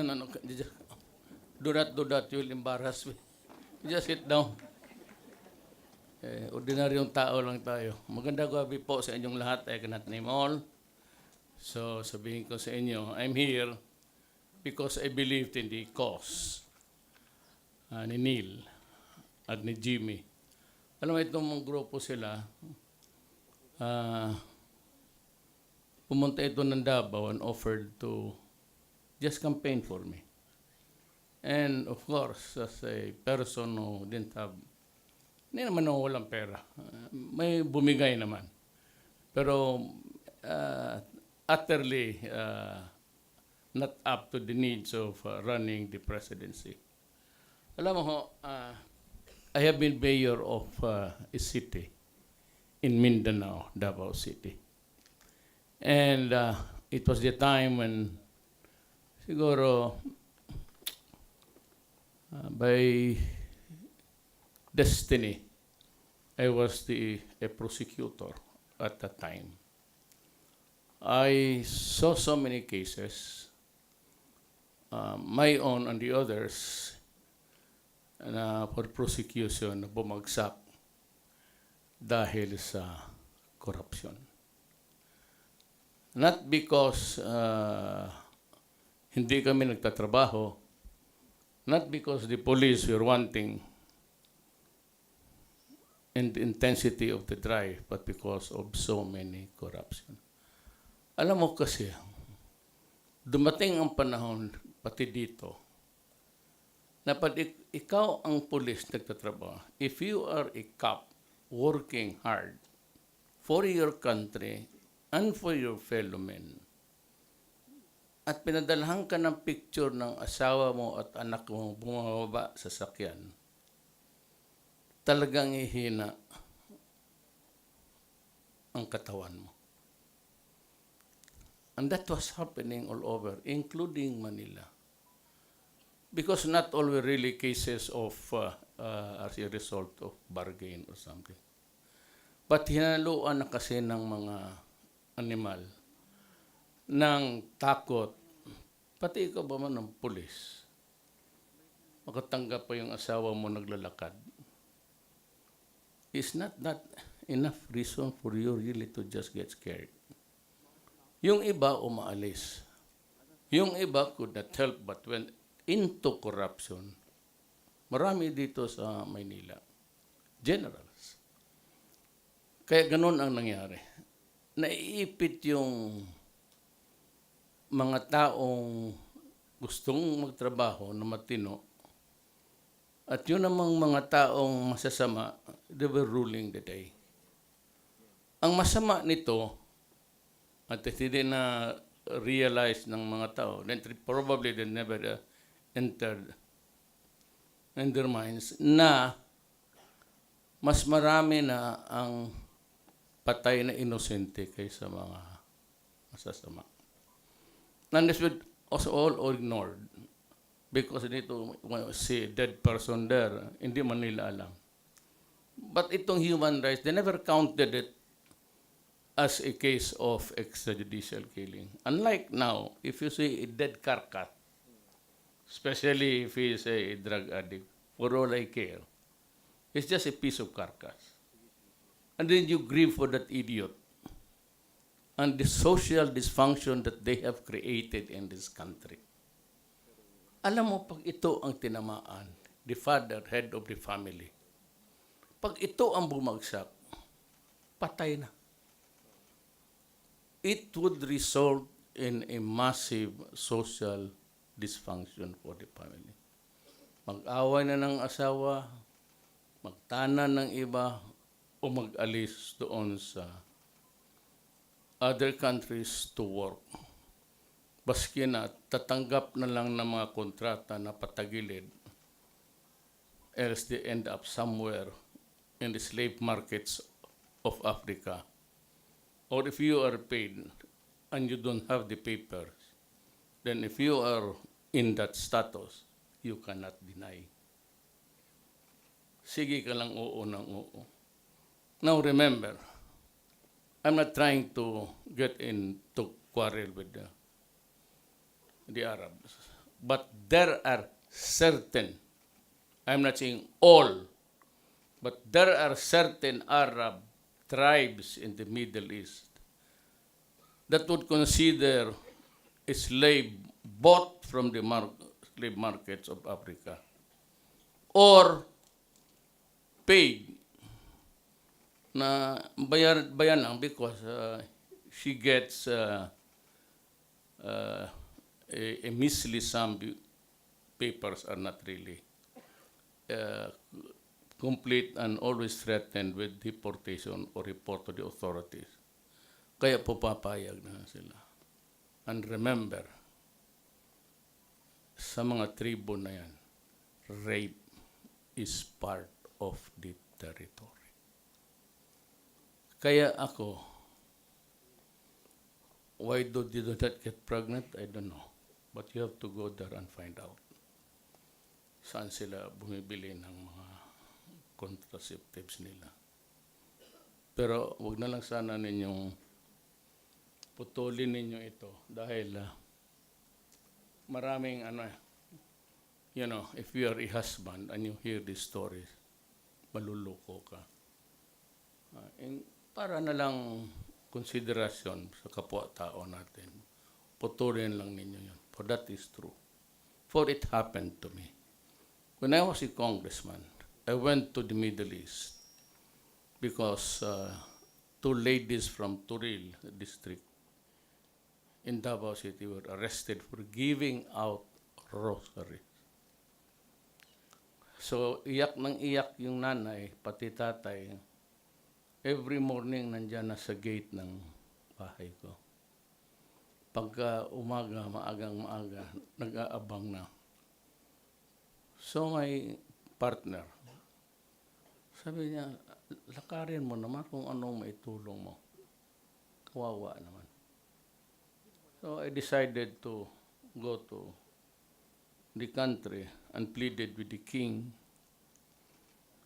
No, do that, you will embarrass me. Just sit down. Ordinaryong tao lang tayo. Maganda gabi po sa inyong lahat. I cannot name all. So, sabihin ko sa inyo, I'm here because I believed in the cause ni Neil at ni Jimmy. Alam mo, itong mga grupo sila, pumunta ito ng Davao and offered to just campaign for me. And of course, as a person who didn't have, hindi naman ako walang pera. May bumigay naman. Pero utterly not up to the needs of running the presidency. Alam mo ho, I have been mayor of a city in Mindanao, Davao City. And it was the time when siguro by destiny, I was a prosecutor at that time. I saw so many cases, my own and the others, na for prosecution na bumagsak dahil sa corruption. Not because hindi kami nagtatrabaho, not because the police were wanting in the intensity of the drive, but because of so many corruption. Alam mo kasi, dumating ang panahon, pati dito, na pag ikaw ang police nagtatrabaho, if you are a cop working hard for your country and for your fellow men, at pinadalhan ka ng picture ng asawa mo at anak mo bumababa sa sakyan, talagang ihina ang katawan mo. And that was happening all over, including Manila. Because not all were really cases of as a result of bargain or something. But hinaluan na kasi ng mga animal ng takot, pati ikaw ba man ng pulis, makatanggap pa yung asawa mo naglalakad, is not that enough reason for you really to just get scared. Yung iba umaalis. Yung iba could not help but went into corruption. Marami dito sa Maynila. Generals. Kaya ganun ang nangyari. Naiipit yung mga taong gustong magtrabaho na matino at yun namang mga taong masasama, they were ruling the day. Ang masama nito, at hindi na realize ng mga tao, then probably they never entered in their minds, na mas marami na ang patay na inosente kaysa mga masasama. And this would also all ignored because dito see dead person there, hindi man nila alam. But itong human rights, they never counted it as a case of extrajudicial killing. Unlike now, if you see a dead carcass, especially if he is a drug addict, for all I care, it's just a piece of carcass. And then you grieve for that idiot and the social dysfunction that they have created in this country. Alam mo, pag ito ang tinamaan, the father, head of the family, pag ito ang bumagsak, patay na. It would result in a massive social dysfunction for the family. Mag-away na ng asawa, magtanan ng iba, o mag-alis doon sa other countries to work. Baski na tatanggap na lang ng mga kontrata na patagilid, else they end up somewhere in the slave markets of Africa. Or if you are paid and you don't have the papers, then if you are in that status, you cannot deny. Sige ka lang oo ng oo. Now remember, I'm not trying to get into quarrel with the Arabs. But there are certain, I'm not saying all, but there are certain Arab tribes in the Middle East that would consider a slave bought from the slave markets of Africa or paid na bayan lang because she gets a measly sum. Papers are not really complete and always threatened with deportation or report to the authorities. Kaya po papayag na sila. And remember, sa mga tribo na yan, rape is part of the territory. Kaya ako, why do they do not get pregnant? I don't know. But you have to go there and find out. Saan sila bumibili ng mga contraceptives nila. Pero wag na lang sana ninyong putulin ninyo ito dahil maraming you know, if you are a husband and you hear these stories, maluluko ka. Para na lang konsiderasyon sa kapwa-tao natin, putulin lang ninyo yun. For that is true. For it happened to me. When I was a congressman, I went to the Middle East because two ladies from Turil district in Davao City were arrested for giving out rosaries. So, iyak ng iyak yung nanay, pati tatay. Every morning, nandyan na sa gate ng bahay ko. Pagka umaga, maagang-maaga, nag-aabang na. So, my partner, sabi niya, lakarin mo naman kung anong maitulong mo. Kawawa naman. So, I decided to go to the country and pleaded with the king.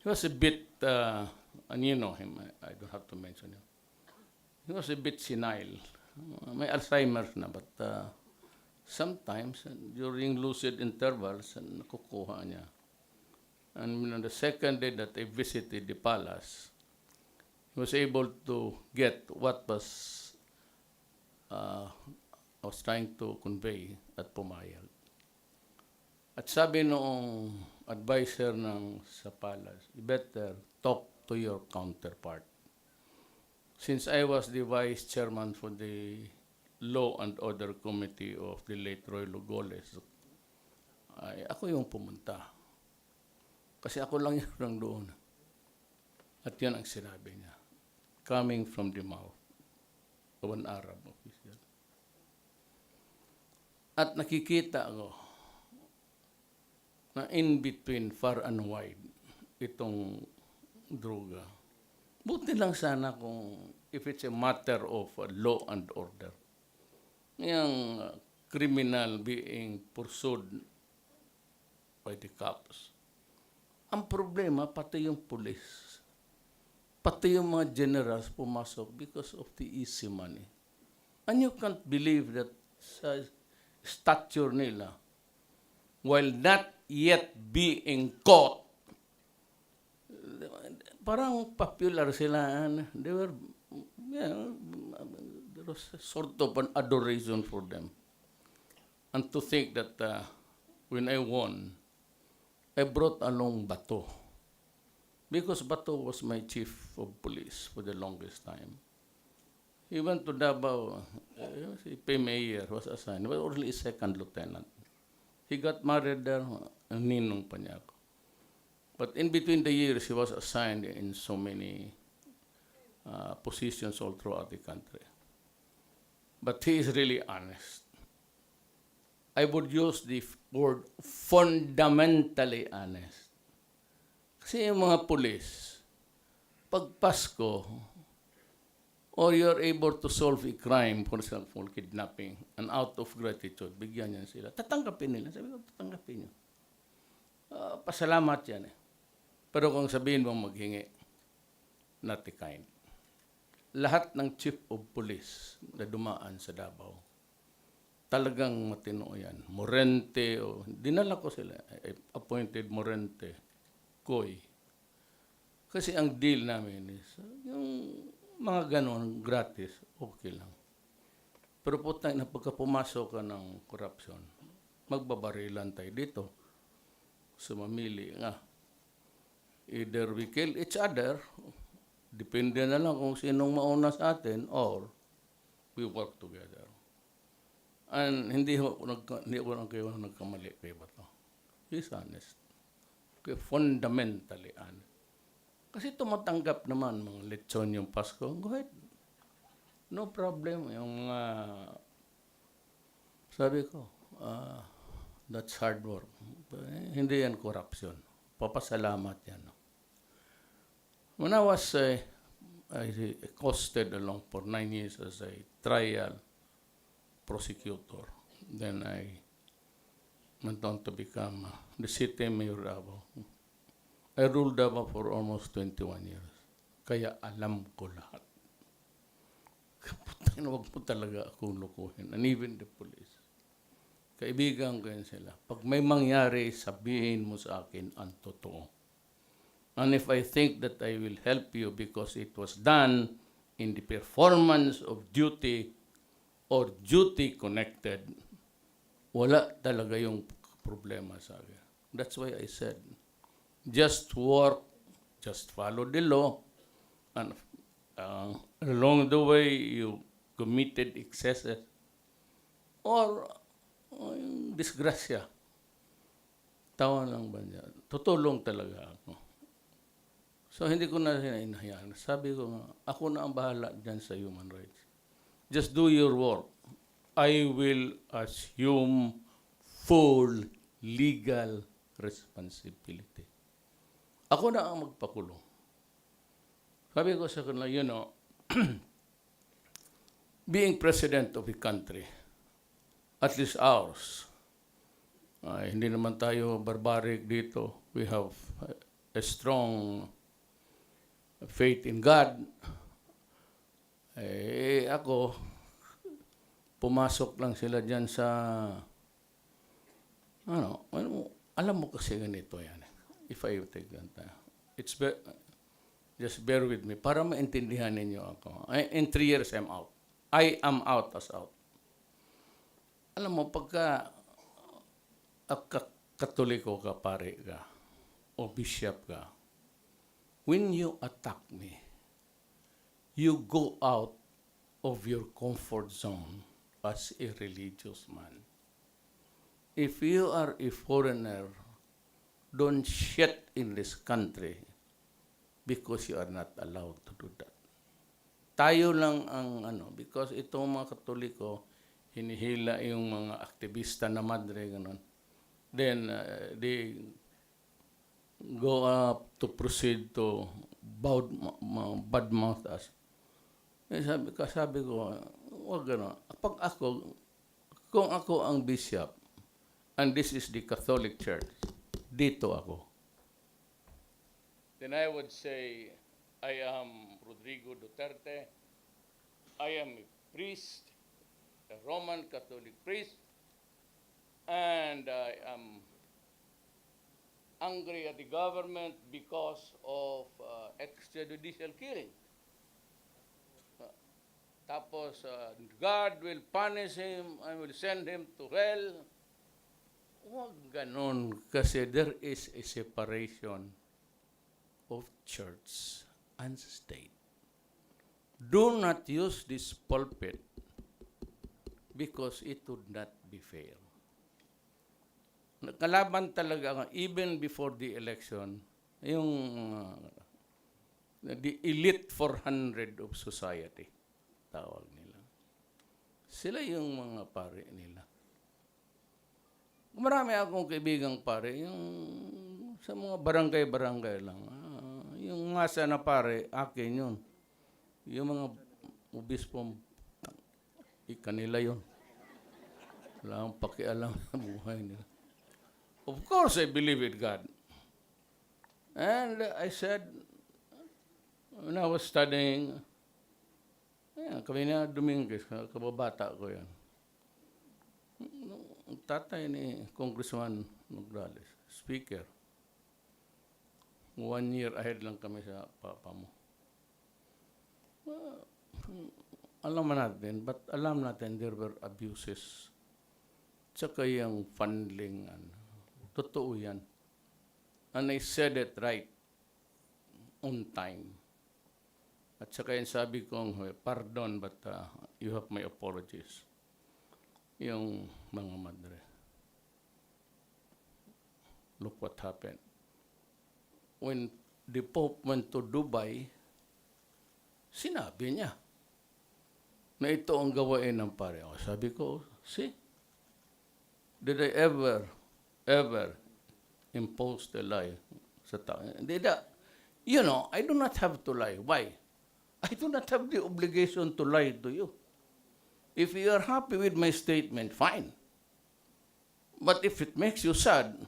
He was a bit, and you know him, I don't have to mention him. He was a bit senile. May Alzheimer's na, but sometimes during lucid intervals, nakukuha niya. And on the second day that I visited the palace, he was able to get what I was trying to convey at pumayag. At sabi noong advisor sa palace, you better talk to your counterpart. Since I was the vice chairman for the Law and Order Committee of the late Roy Lugoles, ako yung pumunta. Kasi ako lang yung doon. At yan ang sinabi niya. Coming from the mouth of an Arab official. At nakikita ako na in between far and wide itong droga. Buti lang sana kung if it's a matter of law and order. Yung criminal being pursued by the cops. Ang problema, pati yung police, pati yung mga generals pumasok because of the easy money. And you can't believe that sa stature nila, while not yet being caught, parang popular sila. They were, there was a sort of an adoration for them. And to think that when I won, I brought along Bato. Because Bato was my chief of police for the longest time. He went to Davao, si Mayor was assigned. He was only a second lieutenant. He got married there, ninong pa niya ako. But in between the years, he was assigned in so many positions all throughout the country. But he is really honest. I would use the word fundamentally honest. Kasi yung mga pulis, pag Pasko, or you're able to solve a crime, for example, kidnapping, and out of gratitude, bigyan niya sila. Tatanggapin nila. Sabi ko, tatanggapin niyo. Pasalamat yan eh. Pero kung sabihin mong maghingi, not the kind. lahat ng chief of police na dumaan sa Davao, talagang matino yan. Morente, dinala ko sila. I appointed Morente, Koy. Kasi ang deal namin is, yung mga ganon, gratis, okay lang. Pero putang na pagka pumasok ka ng corruption, magbabarilan tayo dito. So mamili nga. Either we kill each other, depende na lang kung sinong mauna sa atin, or we work together. And hindi ko kayo nagkamali kayo ba ito? He's honest. Okay, fundamentally honest. Kasi tumatanggap naman mga lechon yung Pasko. Go ahead. No problem. Yung mga, sabi ko, that's hard work. Hindi yan corruption. Papasalamat yan. When I was, I costed along for 9 years as a trial prosecutor. Then I went on to become the city mayor of Davao. I ruled Davao for almost 21 years. Kaya alam ko lahat. Huwag mo talaga akong lukuhin. And even the police. Kaibigan ko yan sila. Pag may mangyari, sabihin mo sa akin ang totoo. And if I think that I will help you because it was done in the performance of duty or duty connected, wala talaga yung problema sa akin. That's why I said, just work, just follow the law, and along the way you committed excesses or disgrasya. Tawa lang ba niya? Tutulong talaga ako. So, hindi ko na hinahayaan. Sabi ko nga, ako na ang bahala dyan sa human rights. Just do your work. I will assume full legal responsibility. Ako na ang magpakulong. Sabi ko sa kanila, you know, being president of a country, at least ours, hindi naman tayo barbaric dito. We have a strong faith in God. Ako, pumasok lang sila dyan sa, alam mo kasi ganito yan. If I take that time. Just bear with me para maintindihan ninyo ako. In 3 years, I'm out. I am out as out. Alam mo, pagka katoliko ka, pare ka, o bishop ka, when you attack me, you go out of your comfort zone as a religious man. If you are a foreigner, don't shit in this country because you are not allowed to do that. Tayo lang ang because itong mga Katoliko, hinihila yung mga aktivista na madre, ganun. Then, they go up to proceed to badmouth us. Sabi ko, wag gano'n. Kung ako ang bishop, and this is the Catholic Church, dito ako. Then I would say, I am Rodrigo Du30. I am a priest, a Roman Catholic priest, and I am angry at the government because of extrajudicial killing. Tapos, God will punish him and will send him to hell. Huwag ganon, kasi there is a separation of church and state. Do not use this pulpit because it would not be fair. Kalaban talaga, even before the election, yung the elite 400 of society, tawag nila. Sila yung mga pare nila. Marami akong kaibigang pare, yung sa mga barangay-barangay lang. Yung ngasa na pare, akin yun. Yung mga obispong, kanila yun. Wala akong pakialam sa buhay nila. Of course, I believe in God. And I said, when I was studying, Ayan, kami na Dominguez, kababata ko yan. Ang tatay ni Congressman Nograles, speaker. 1 year ahead lang kami sa papa mo. Alam natin, but alam natin there were abuses. Tsaka yung funding, totoo yan. And I said it right on time. At saka yung sabi kong, pardon, but you have my apologies. Yung mga madre. Look what happened. When the Pope went to Dubai, sinabi niya na ito ang gawain ng pare. Sabi ko, see, did I ever impose the lie sa tao? You know, I do not have to lie. Why? I do not have the obligation to lie to you. If you are happy with my statement, fine. But if it makes you sad,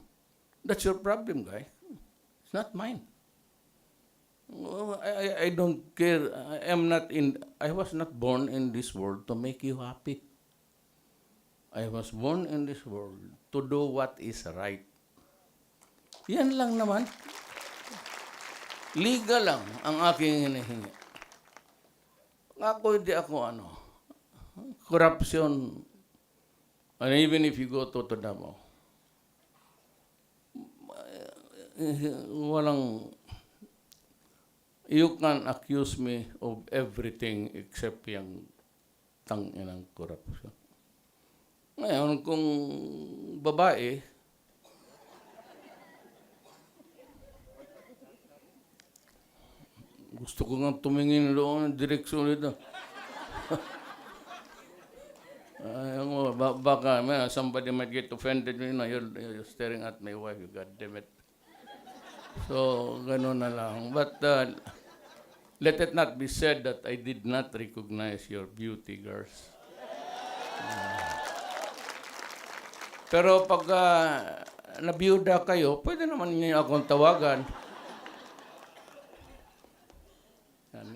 that's your problem, guy. It's not mine. I don't care. I was not born in this world to make you happy. I was born in this world to do what is right. Yan lang naman. Legal lang ang aking hinihingi. Hindi ako corruption, and even if you go to Davao, you can accuse me of everything except yung tanginang corruption. Ngayon, kung babae, gusto ko nga tumingin doon ng direksyon nito. Baka somebody might get offended, you're staring at my wife, God damn it. So, gano'n na lang. But let it not be said that I did not recognize your beauty, girls. Pero pag nabiyuda kayo, pwede naman niyo akong tawagan.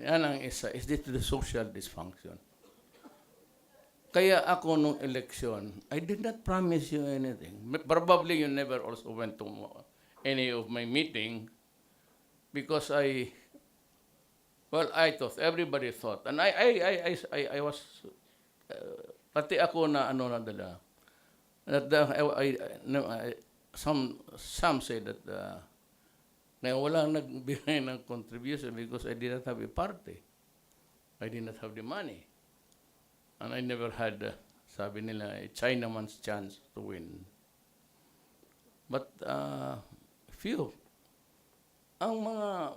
Yan ang isa. Is this the social dysfunction? Kaya ako nung election, I did not promise you anything. Probably you never also went to any of my meeting because I thought, everybody thought, and I was, pati ako na nadala, that some say that na walang nagbigay ng contribution because I did not have a party. I did not have the money. And I never had, sabi nila, a Chinaman's chance to win. But few. Ang mga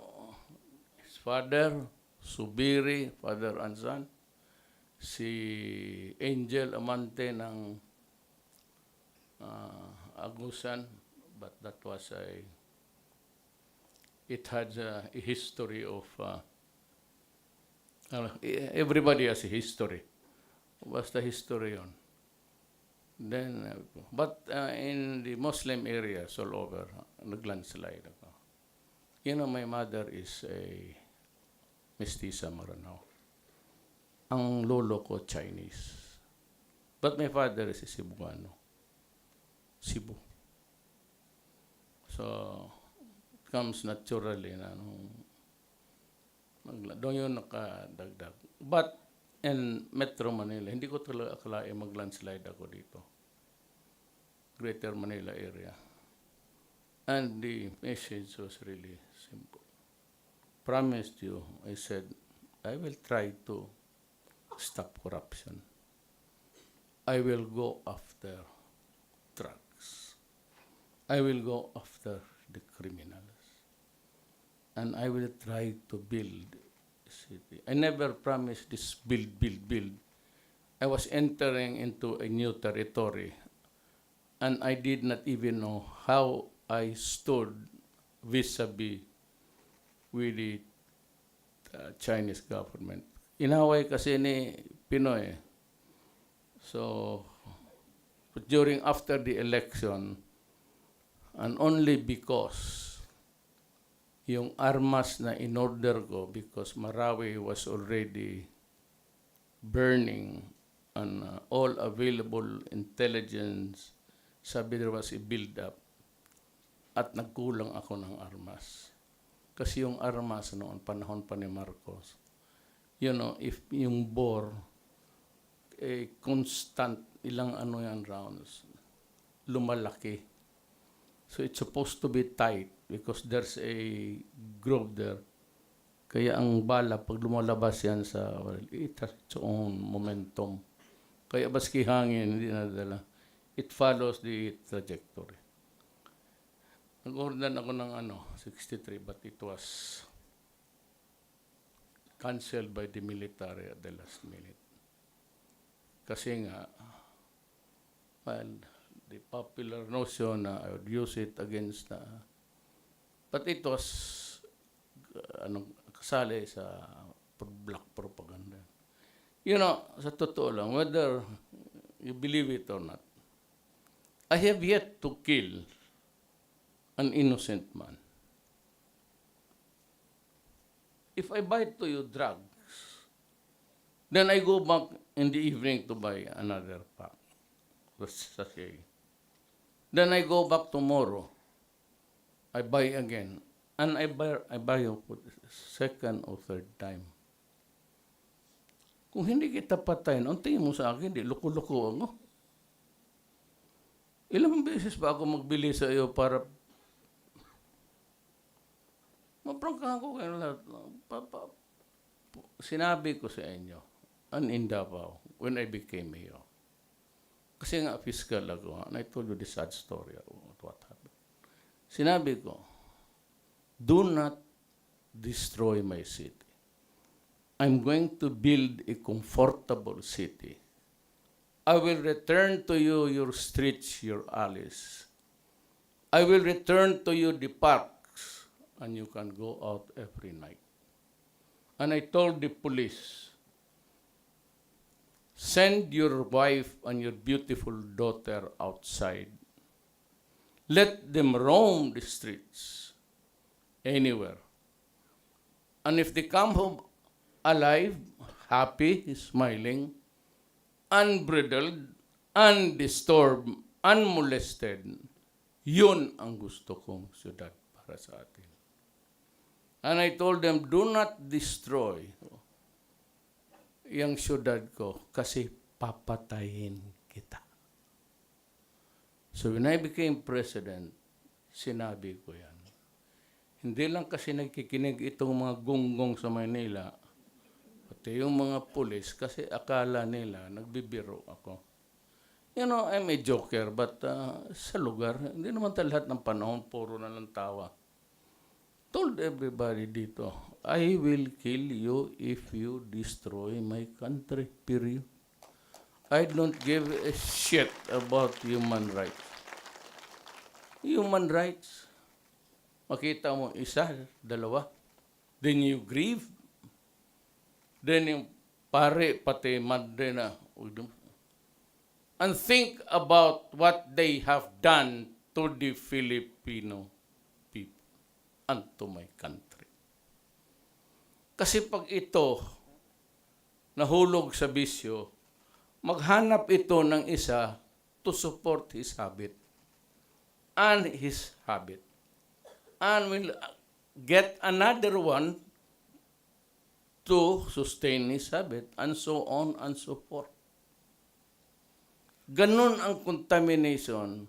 his father, Subiri, father and son, si Angel Amante ng Agusan, but that was it had a history of, everybody has a history. Basta history yun. Then, but in the Muslim areas all over, naglandslide ako. My mother is a mestiza Maranao. Ang lolo ko, Chinese. But my father is a Cebuano. Cebu. So, it comes naturally na doon yun nakadagdag. But, in Metro Manila, hindi ko talaga akalain mag-landslide ako dito. Greater Manila area. And the message was really simple. Promised you, I said, I will try to stop corruption. I will go after drugs. I will go after the criminals. And I will try to build city. I never promised this build. I was entering into a new territory, and I did not even know how I stood vis-a-vis with the Chinese government. Inaway kasi ni Pinoy. So, after the election, and only because yung armas na in-order ko because Marawi was already burning and all available intelligence, sabi there was a build-up at nagkulang ako ng armas. Kasi yung armas noon, panahon pa ni Marcos, if yung bore, constant, ilang yan rounds, lumalaki. So it's supposed to be tight because there's a groove there. Kaya ang bala, pag lumalabas yan it has its own momentum. Kaya baski hangin, hindi nadala. It follows the trajectory. Nag-order ako ng 63, but it was canceled by the military at the last minute. Kasi nga, the popular notion na I would use it against but it was kasali sa black propaganda. Sa totoo lang, whether you believe it or not, I have yet to kill an innocent man. If I buy to you drugs, then I go back in the evening to buy another pack. Then I go back tomorrow. I buy again. And I buy for the second or third time. Kung hindi kita patayin, ang tingin mo sa akin, di loko-loko ako. Ilang beses ba ako magbili sa iyo para maprangka ako kayo lahat. Sinabi ko sa inyo, in Davao, when I became mayor. Kasi nga fiscal ako, and I told you the sad story of what happened. Sinabi ko, do not destroy my city. I'm going to build a comfortable city. I will return to you your streets, your alleys. I will return to you the parks, and you can go out every night. And I told the police, send your wife and your beautiful daughter outside. Let them roam the streets, anywhere. And if they come home alive, happy, smiling, unbridled, undisturbed, unmolested, yun ang gusto kong syudad para sa atin. And I told them, do not destroy yung syudad ko kasi papatayin kita. So when I became president, sinabi ko yan. Hindi lang kasi nagkikinig itong mga gunggong sa Maynila, pati yung mga pulis, kasi akala nila nagbibiro ako. I'm a joker, but sa lugar, hindi naman lahat ng panahon, puro na lang tawa. Told everybody dito, I will kill you if you destroy my country, period. I don't give a shit about human rights. Human rights, makita mo isa, dalawa, then you grieve, then yung pare, pati madre na, and think about what they have done to the Filipino people and to my country. Kasi pag ito nahulog sa bisyo, maghanap ito ng isa to support his habit and his habit. And will get another one to sustain his habit, and so on and so forth. Ganun ang contamination.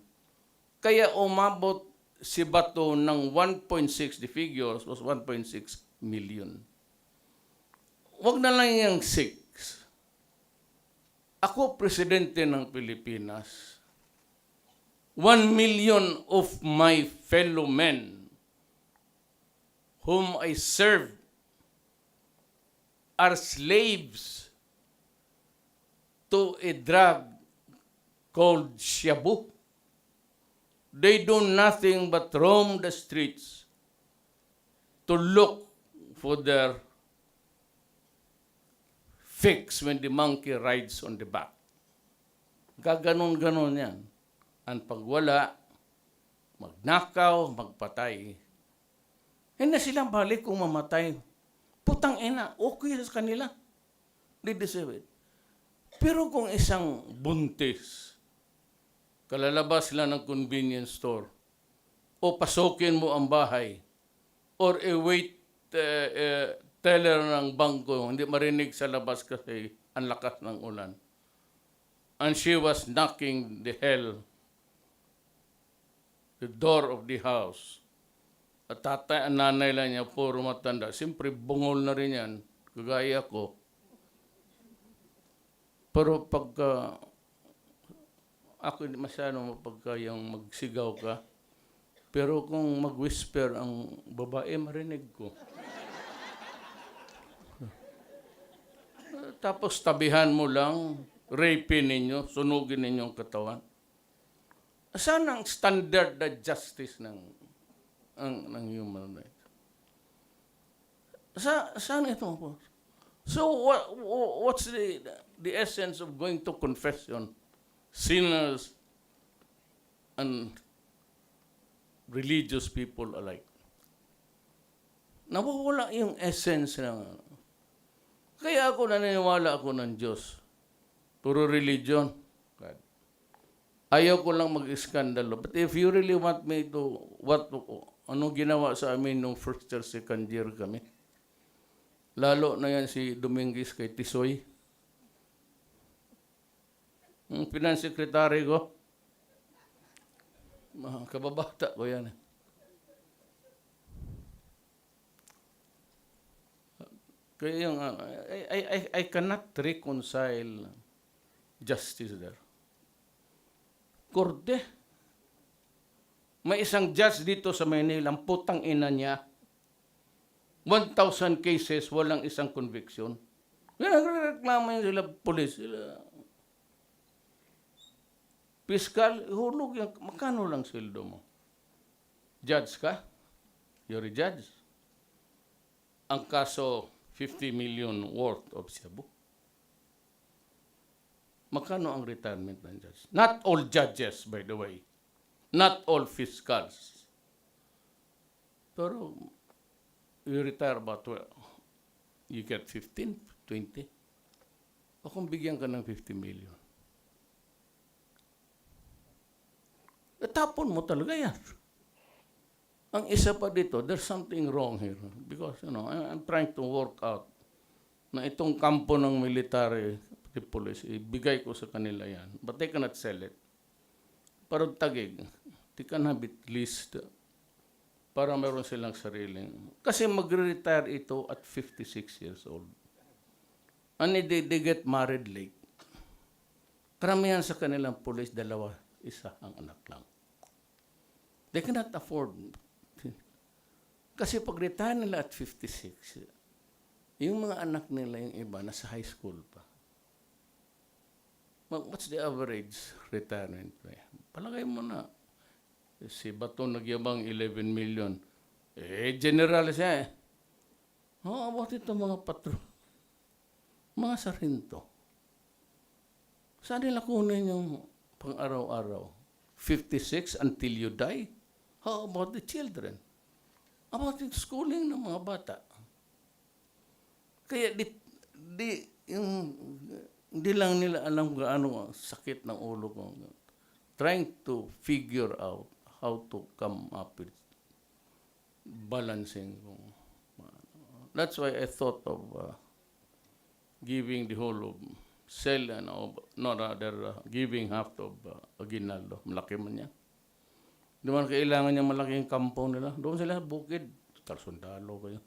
Kaya umabot si Bato ng 1.6, the figures was 1.6 million. Huwag na lang yung 6. Ako, presidente ng Pilipinas. 1 million of my fellow men whom I serve are slaves to a drug called shabu. They do nothing but roam the streets to look for their fix when the monkey rides on the back. Gaganon-ganon yan. Ang pagwala, magnakaw, magpatay. Hindi silang balik kung mamatay. Putang ina, okay sa kanila. They deserve it. Pero kung isang buntis, kalalabas sila ng convenience store, o pasukin mo ang bahay, or wait teller ng bangko, hindi marinig sa labas kasi ang lakas ng ulan. And she was knocking the door of the house. At tatay, ang nanay lang niya, puro matanda. Siyempre, bungol na rin yan, kagaya ko. Pero pagka, ako hindi masyadong pagka yung magsigaw ka, pero kung mag-whisper ang babae, marinig ko. Tapos tabihan mo lang, rapin ninyo, sunugin ninyong katawan. Saan ang standard na justice ng human rights? Saan ito po? So what's the essence of going to confession? Sinners and religious people alike. Nawawala yung essence ng... Kaya ako naniniwala ako ng Diyos. Puro religion. God. Ayaw ko lang mag-iskandalo. But if you really want me to... Ano ginawa sa amin nung first year, second year kami? Lalo na yan si Dominguez kay Tisoy. Ang finance secretary ko. Kababata ko yan. Kaya yung, I cannot reconcile justice there. Korte. May isang judge dito sa Manila, ang putang ina niya, 1,000 cases, walang isang conviction. Nagreklamo yun sila, police, sila. Piskal, hulog yan. Magkano lang sildo mo? Judge ka? You're a judge. Ang kaso, 50 million worth of Cebu. Magkano ang retirement ng judge? Not all judges, by the way. Not all fiscals. Pero, you retire about, you get 15, 20. O kung bigyan ka ng 50 million. Tapon mo talaga yan. Ang isa pa dito, there's something wrong here. Because, I'm trying to work out na itong kampo ng military, the police, ibigay ko sa kanila yan. But they cannot sell it. Pero tagig, they can have it leased para meron silang sariling. Kasi magre-retire ito at 56 years old. And they get married late. Karamihan sa kanilang police, dalawa, isa ang anak lang. They cannot afford. Kasi pag-retire nila at 56, yung mga anak nila, yung iba, nasa high school pa. What's the average retirement? Palagay mo na, si Bato nagyabang 11 million. General siya eh. About ito mga patro. Mga sarinto. Saan nila kunin yung pang-araw-araw? 56 until you die? How about the children? About the schooling ng mga bata? Kaya hindi lang nila alam gaano sakit ng ulo ko. Trying to figure out how to come up with balancing. That's why I thought of giving the whole of giving half of Aguinaldo. Malaki man yan. Di man kailangan niya malaking kampo nila. Doon sila bukid. Tarsundalo kayo.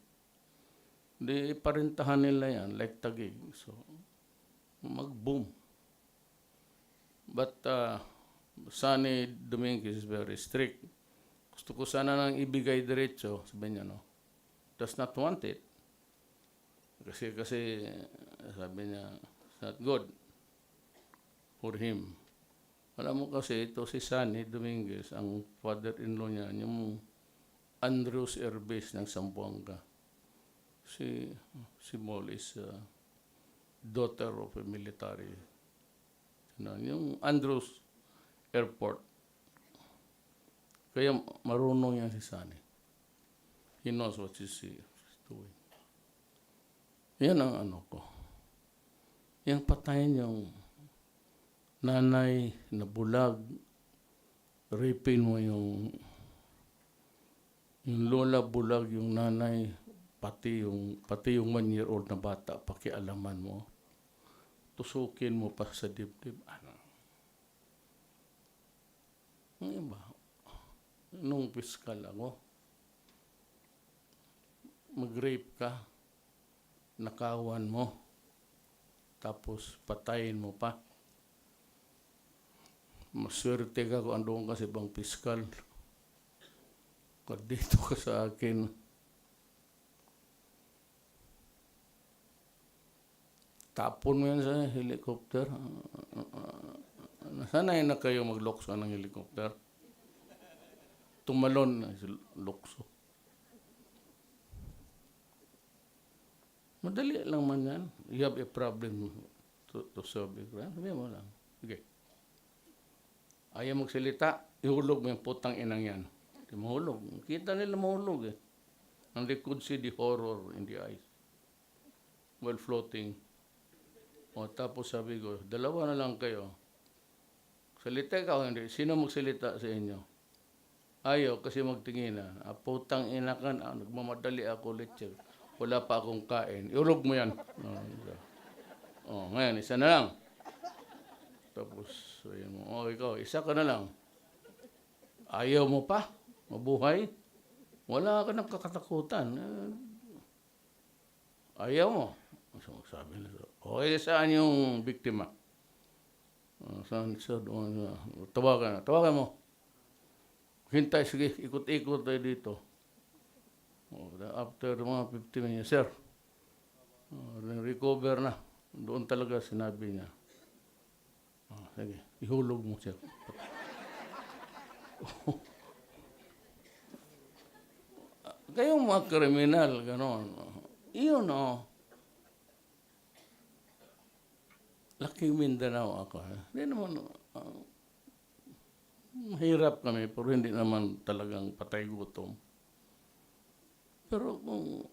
Di parintahan nila yan, like Taguig. So, mag-boom. But Sunny Dominguez is very strict. Gusto ko sana nang ibigay diretso. Sabi niya, does not want it. Kasi sabi niya, it's not good for him. Alam mo kasi ito si Sunny Dominguez, ang father-in-law niya, yung Andrews Air Base ng Zamboanga. Si Mol is daughter of a military. Yung Andrews Airport. Kaya marunong yan si Sunny. He knows what she's doing. Yan ang ano ko. Yung patayin yung nanay na bulag, rapin mo yung lola bulag, yung nanay, pati yung 1-year-old na bata, pakialaman mo. Tusukin mo pa sa dibdib. Ano? Ang iba, nung piskal ako, mag-rape ka, nakawan mo, tapos patayin mo pa. Maswerte ka kung andoon ka sa ibang piskal. Kung dito ka sa akin, tapon mo yan sa helicopter. Sanay na kayo maglokso ng helicopter. Tumalon na sa lokso. Madali lang man yan. You have a problem to solve it. Sabi mo lang. Sige. Ayaw magsalita, ihulog mo yung putang inang yan. Di mahulog. Kita nila mahulog eh. And they could see the horror in the eyes while floating. O tapos sabi ko, dalawa na lang kayo. Salita ka o hindi? Sino magsalita sa inyo? Ayaw kasi magtingin na. Putang ina ka na. Nagmamadali ako lecture. Wala pa akong kain. Ihulog mo yan. Ngayon, isa na lang. Tapos, sabihin mo, ikaw, isa ka na lang. Ayaw mo pa? Mabuhay? Wala ka ng kakatakutan. Ayaw mo. Sabi na, okay, saan yung biktima? Saan doon? Tawagan mo. Hintay, sige, ikot-ikot tayo dito. After mga 50 minutes, sir, recover na. Doon talaga sinabi niya. Sige, ihulog mo, sir. Kayong mga kriminal, gano'n. Iyon, Laking Mindanao ako. Hindi naman, mahirap kami, pero hindi naman talagang patay gutom. Pero kung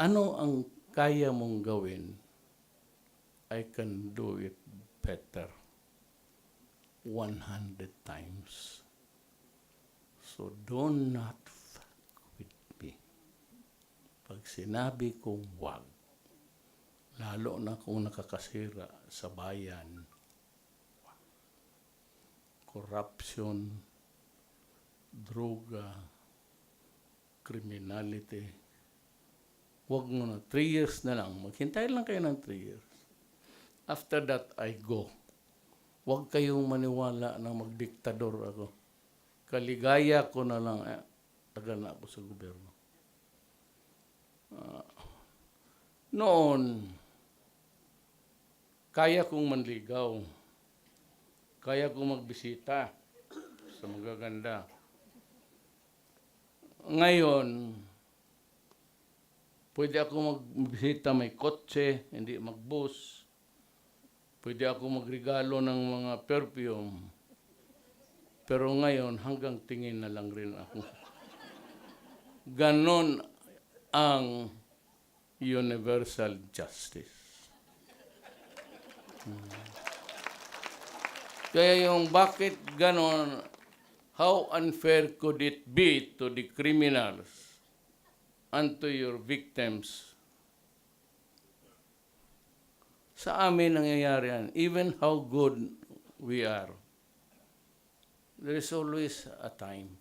ano ang kaya mong gawin, I can do it better 100 times. So do not fuck with me. Pag sinabi kong wag, lalo na kung nakakasira sa bayan, corruption, droga, criminality, wag mo na. 3 years na lang. Maghintay lang kayo ng 3 years. After that, I go. Huwag kayong maniwala na magdiktador ako. Kaligaya ko na lang, tagal na ako sa gobyerno. Noon, kaya kong manligaw. Kaya kong magbisita sa magaganda. Ngayon, pwede ako magbisita may kotse, hindi magbus. Pwede ako magregalo ng mga perfume. Pero ngayon, hanggang tingin na lang rin ako. Ganon ang universal justice. Kaya yung bakit ganon, how unfair could it be to the criminals and to your victims? Sa amin nangyayari yan. Even how good we are, there is always a time.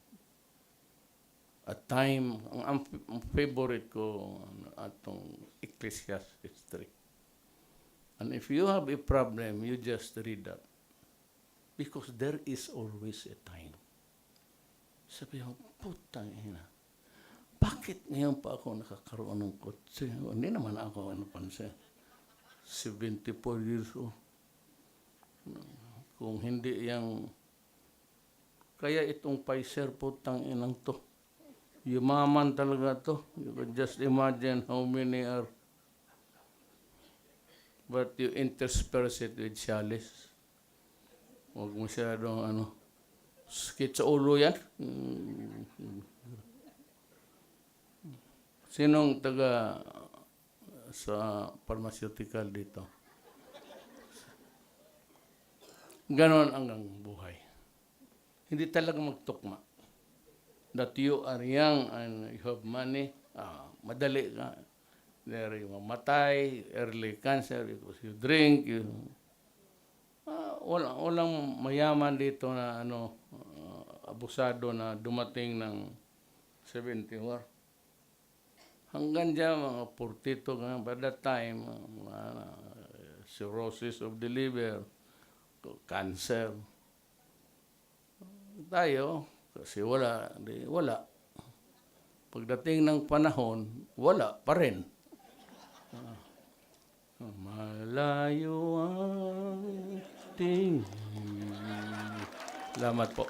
A time, ang favorite ko atong Ecclesiastes 3. And if you have a problem, you just read that. Because there is always a time. Sabi ko, putang ina. Bakit ngayon pa ako nakakaroon ng kotse? Hindi naman ako napansin. 74 years old. Kung hindi yang kaya itong Pfizer putang inang to. Yumaman talaga to. You can just imagine how many are. But you intersperse it with chalice. Huwag masyadong sakit sa ulo yan. Sinong taga sa pharmaceutical dito? Ganon ang buhay. Hindi talaga magtukma. That you are young and you have money, madali ka. There you mamatay, early cancer because you drink, walang mayaman dito na abusado na dumating ng 71. Hanggang dyan, mga 42 nga, by that time, cirrhosis of the liver, cancer. Tayo, kasi wala. Pagdating ng panahon, wala pa rin. Malayo ang tingin. Salamat po.